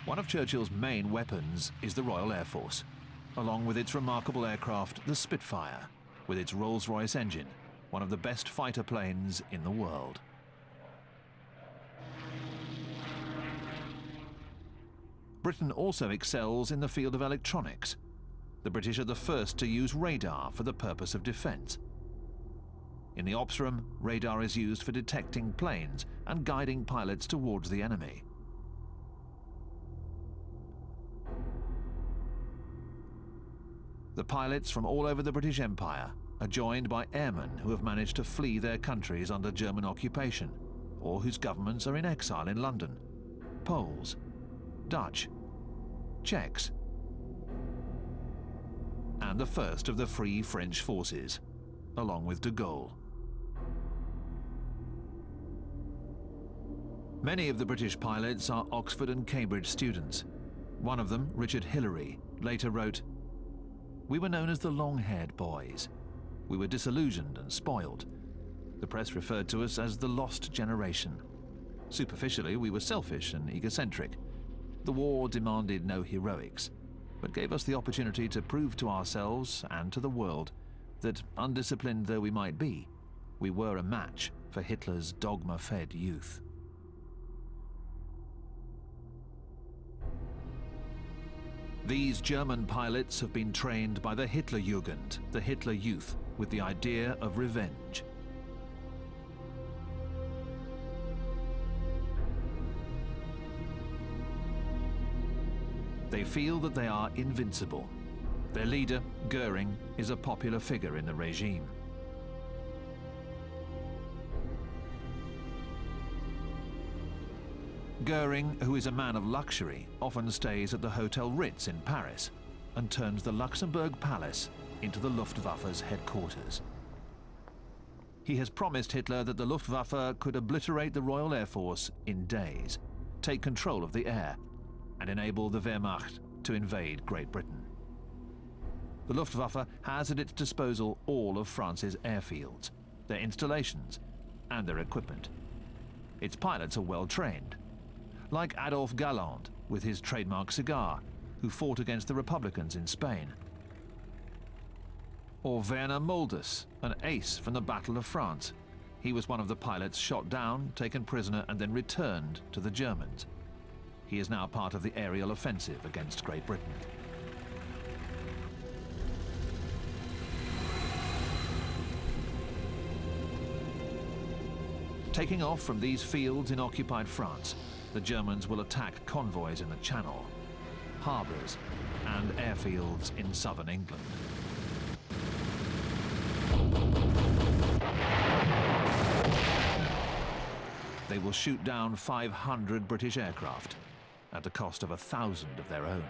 One of Churchill's main weapons is the Royal Air Force, along with its remarkable aircraft, the Spitfire, with its Rolls-Royce engine, one of the best fighter planes in the world. Britain also excels in the field of electronics. The British are the first to use radar for the purpose of defence. In the ops room, radar is used for detecting planes and guiding pilots towards the enemy. The pilots from all over the British Empire are joined by airmen who have managed to flee their countries under German occupation, or whose governments are in exile in London. Poles, Dutch, Czechs, and the first of the Free French forces, along with de Gaulle. Many of the British pilots are Oxford and Cambridge students. One of them, Richard Hillary, later wrote, "We were known as the long-haired boys. We were disillusioned and spoiled. The press referred to us as the lost generation. Superficially, we were selfish and egocentric. The war demanded no heroics, but gave us the opportunity to prove to ourselves and to the world that, undisciplined though we might be, we were a match for Hitler's dogma-fed youth." These German pilots have been trained by the Hitlerjugend, the Hitler Youth, with the idea of revenge. They feel that they are invincible. Their leader, Goering, is a popular figure in the regime. Goering, who is a man of luxury, often stays at the Hotel Ritz in Paris and turns the Luxembourg Palace into the Luftwaffe's headquarters. He has promised Hitler that the Luftwaffe could obliterate the Royal Air Force in days, take control of the air, and enable the Wehrmacht to invade Great Britain. The Luftwaffe has at its disposal all of France's airfields, their installations, and their equipment. Its pilots are well trained, like Adolphe Galland with his trademark cigar, who fought against the Republicans in Spain. Or Werner Mulders, an ace from the Battle of France. He was one of the pilots shot down, taken prisoner, and then returned to the Germans. He is now part of the aerial offensive against Great Britain. Taking off from these fields in occupied France, the Germans will attack convoys in the Channel, harbours, and airfields in southern England. They will shoot down 500 British aircraft at the cost of 1,000 of their own.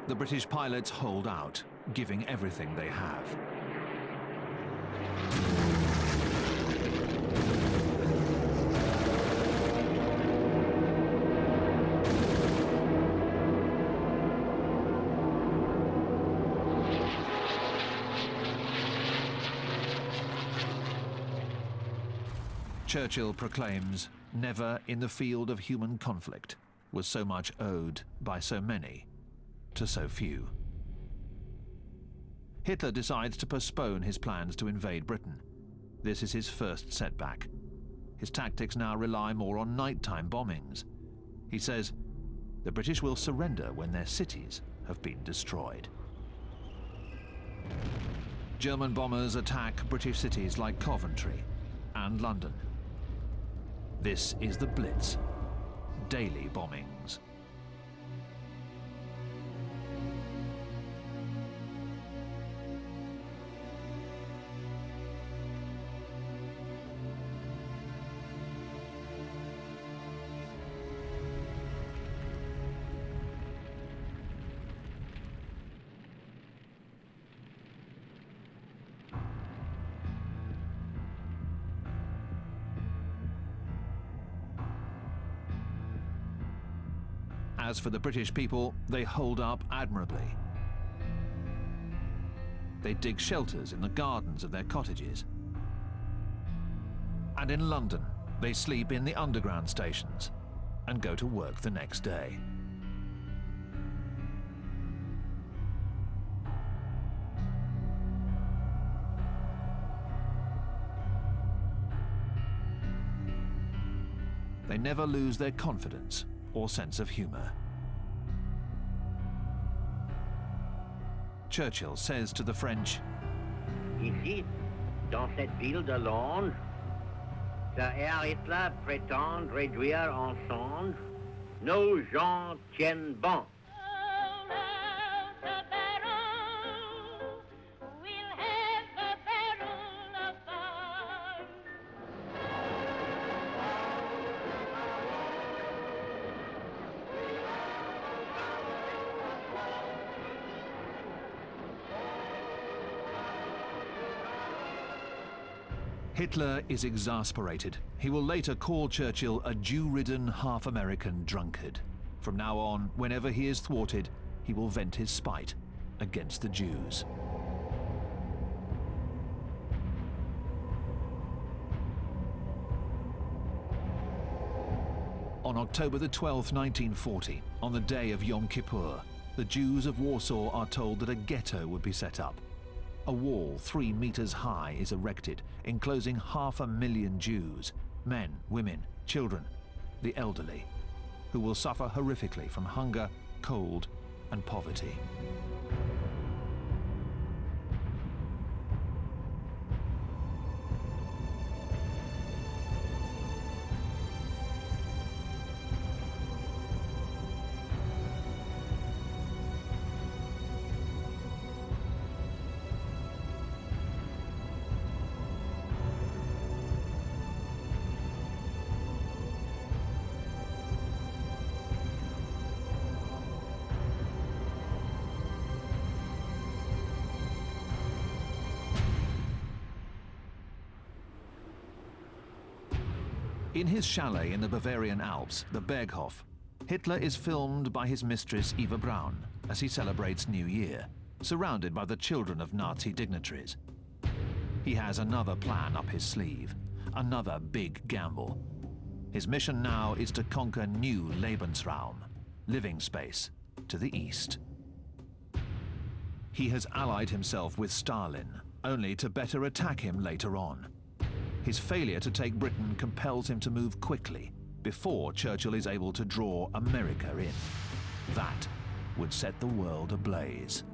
The British pilots hold out, giving everything they have. Churchill proclaims, "Never in the field of human conflict was so much owed by so many to so few." Hitler decides to postpone his plans to invade Britain. This is his first setback. His tactics now rely more on nighttime bombings. He says, "The British will surrender when their cities have been destroyed." German bombers attack British cities like Coventry and London. This is the Blitz, daily bombings. As for the British people, they hold up admirably. They dig shelters in the gardens of their cottages. And in London, They sleep in the underground stations and go to work the next day. They never lose their confidence or sense of humor. Churchill says to the French, Ici, dans cette ville de Londres, ce Herr Hitler prétend réduire en cendres, nos gens tiennent bon. Hitler is exasperated. He will later call Churchill a Jew-ridden half-American drunkard. From now on, whenever he is thwarted, he will vent his spite against the Jews. On October the 12th, 1940, on the day of Yom Kippur, the Jews of Warsaw are told that a ghetto would be set up. A wall 3 meters high is erected, enclosing 500,000 Jews, men, women, children, the elderly, who will suffer horrifically from hunger, cold, and poverty. In his chalet in the Bavarian Alps, the Berghof, Hitler is filmed by his mistress Eva Braun as he celebrates New Year, surrounded by the children of Nazi dignitaries. He has another plan up his sleeve, another big gamble. His mission now is to conquer new Lebensraum, living space, to the east. He has allied himself with Stalin, only to better attack him later on. His failure to take Britain compels him to move quickly before Churchill is able to draw America in. That would set the world ablaze.